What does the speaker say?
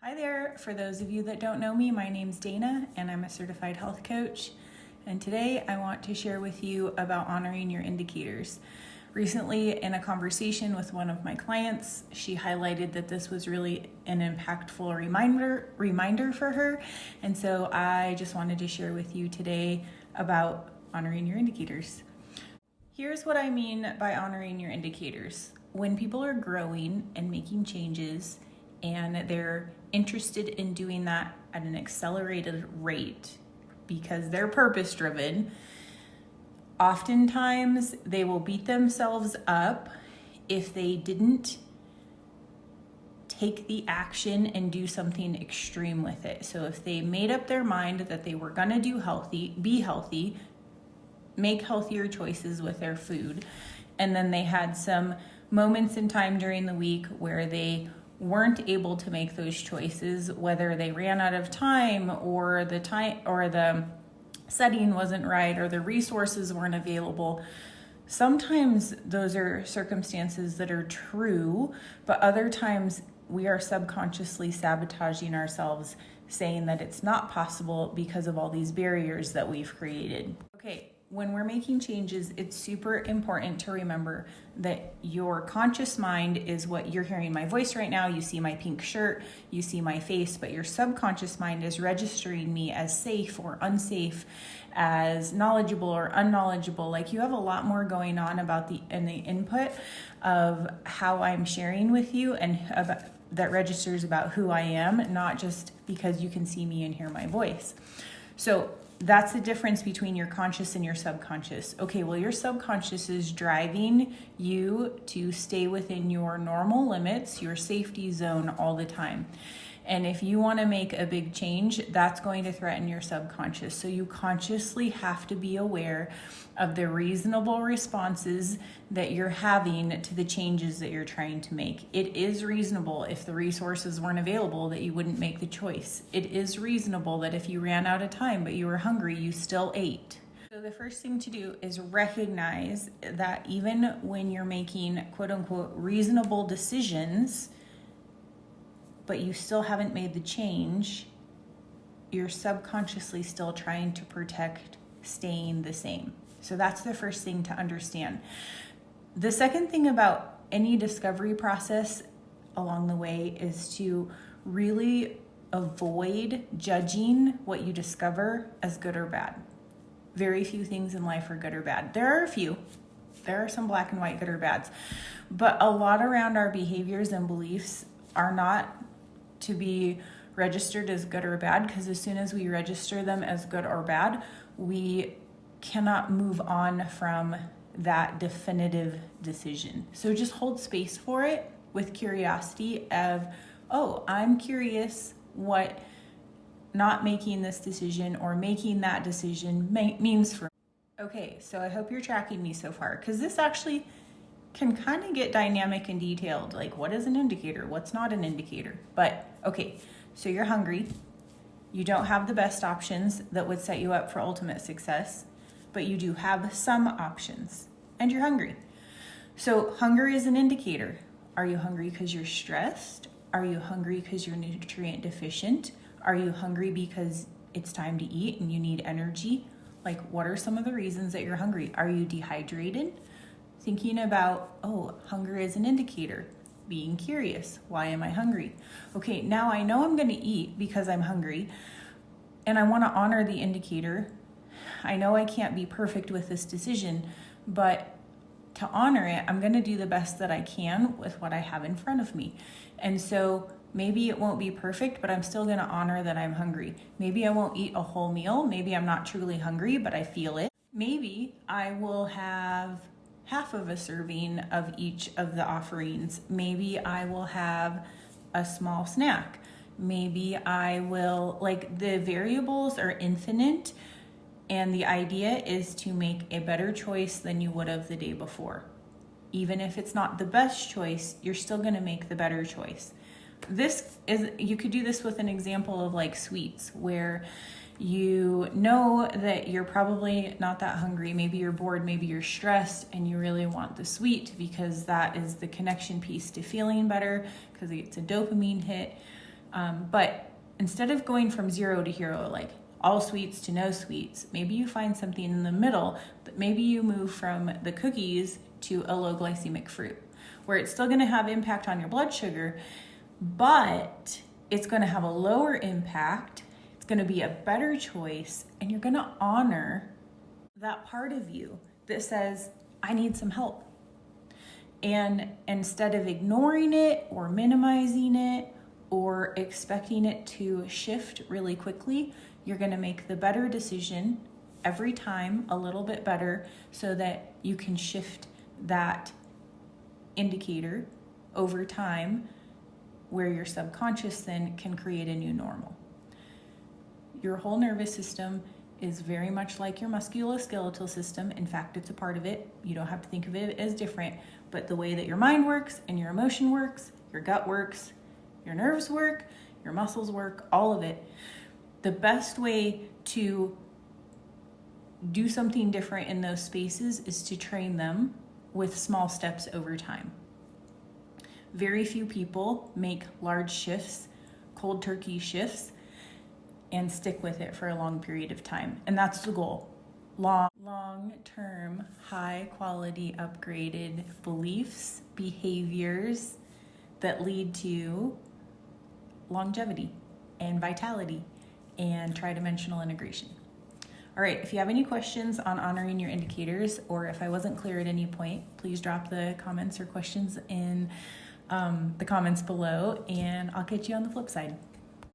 Hi there. For those of you that don't know me, my name's Dana and I'm a certified health coach. And today I want to share with you about honoring your indicators. Recently, in a conversation with one of my clients, she highlighted that this was really an impactful reminder for her. And so I just wanted to share with you today about honoring your indicators. Here's what I mean by honoring your indicators. When people are growing and making changes and they're interested in doing that at an accelerated rate because they're purpose driven, oftentimes they will beat themselves up if they didn't take the action and do something extreme with it. So if they made up their mind that they were gonna be healthy, make healthier choices with their food, and then they had some moments in time during the week where they weren't able to make those choices, whether they ran out of time or the setting wasn't right or the resources weren't available. Sometimes those are circumstances that are true, but other times we are subconsciously sabotaging ourselves, saying that it's not possible because of all these barriers that we've created. Okay, when we're making changes, it's super important to remember that your conscious mind is what you're hearing my voice right now. You see my pink shirt, you see my face, but your subconscious mind is registering me as safe or unsafe, as knowledgeable or unknowledgeable. Like, you have a lot more going on about the input of how I'm sharing with you and that registers about who I am, not just because you can see me and hear my voice. So that's the difference between your conscious and your subconscious. Okay, well, your subconscious is driving you to stay within your normal limits, your safety zone all the time. And if you want to make a big change, that's going to threaten your subconscious. So you consciously have to be aware of the reasonable responses that you're having to the changes that you're trying to make. It is reasonable if the resources weren't available that you wouldn't make the choice. It is reasonable that if you ran out of time but you were hungry, you still ate. So the first thing to do is recognize that even when you're making quote unquote reasonable decisions, but you still haven't made the change, you're subconsciously still trying to protect staying the same. So that's the first thing to understand. The second thing about any discovery process along the way is to really avoid judging what you discover as good or bad. Very few things in life are good or bad. There are a few. There are some black and white good or bads. But a lot around our behaviors and beliefs are not to be registered as good or bad, because as soon as we register them as good or bad, we cannot move on from that definitive decision. So just hold space for it with curiosity of, oh, I'm curious what not making this decision or making that decision means for me. Okay, so I hope you're tracking me so far, because this actually can kind of get dynamic and detailed, like what is an indicator, what's not an indicator. But okay, so you're hungry, you don't have the best options that would set you up for ultimate success, but you do have some options, and you're hungry. So hunger is an indicator. Are you hungry because you're stressed? Are you hungry because you're nutrient deficient? Are you hungry because it's time to eat and you need energy? Like, what are some of the reasons that you're hungry? Are you dehydrated? Thinking about, oh, hunger is an indicator. Being curious, why am I hungry? Okay, now I know I'm going to eat because I'm hungry, and I want to honor the indicator. I know I can't be perfect with this decision, but to honor it, I'm going to do the best that I can with what I have in front of me. And so maybe it won't be perfect, but I'm still going to honor that I'm hungry. Maybe I won't eat a whole meal. Maybe I'm not truly hungry, but I feel it. Maybe I will have half of a serving of each of the offerings. Maybe I will have a small snack. Maybe I will, like, the variables are infinite, and the idea is to make a better choice than you would have the day before. Even if it's not the best choice, you're still going to make the better choice. You could do this with an example of like sweets, where you know that you're probably not that hungry. Maybe you're bored, maybe you're stressed, and you really want the sweet because that is the connection piece to feeling better, because it's a dopamine hit. But instead of going from 0 to hero, like all sweets to no sweets, maybe you find something in the middle. That maybe you move from the cookies to a low glycemic fruit, where it's still going to have impact on your blood sugar, but it's going to have a lower impact. It's going to be a better choice, and you're going to honor that part of you that says, I need some help. And instead of ignoring it or minimizing it or expecting it to shift really quickly, you're going to make the better decision every time a little bit better, so that you can shift that indicator over time, where your subconscious then can create a new normal. Your whole nervous system is very much like your musculoskeletal system. In fact, it's a part of it. You don't have to think of it as different, but the way that your mind works and your emotion works, your gut works, your nerves work, your muscles work, all of it. The best way to do something different in those spaces is to train them with small steps over time. Very few people make large shifts, cold turkey shifts, and stick with it for a long period of time. And that's the goal. Long-term, high-quality, upgraded beliefs, behaviors that lead to longevity and vitality and tridimensional integration. All right, if you have any questions on honoring your indicators, or if I wasn't clear at any point, please drop the comments or questions in the comments below, and I'll catch you on the flip side.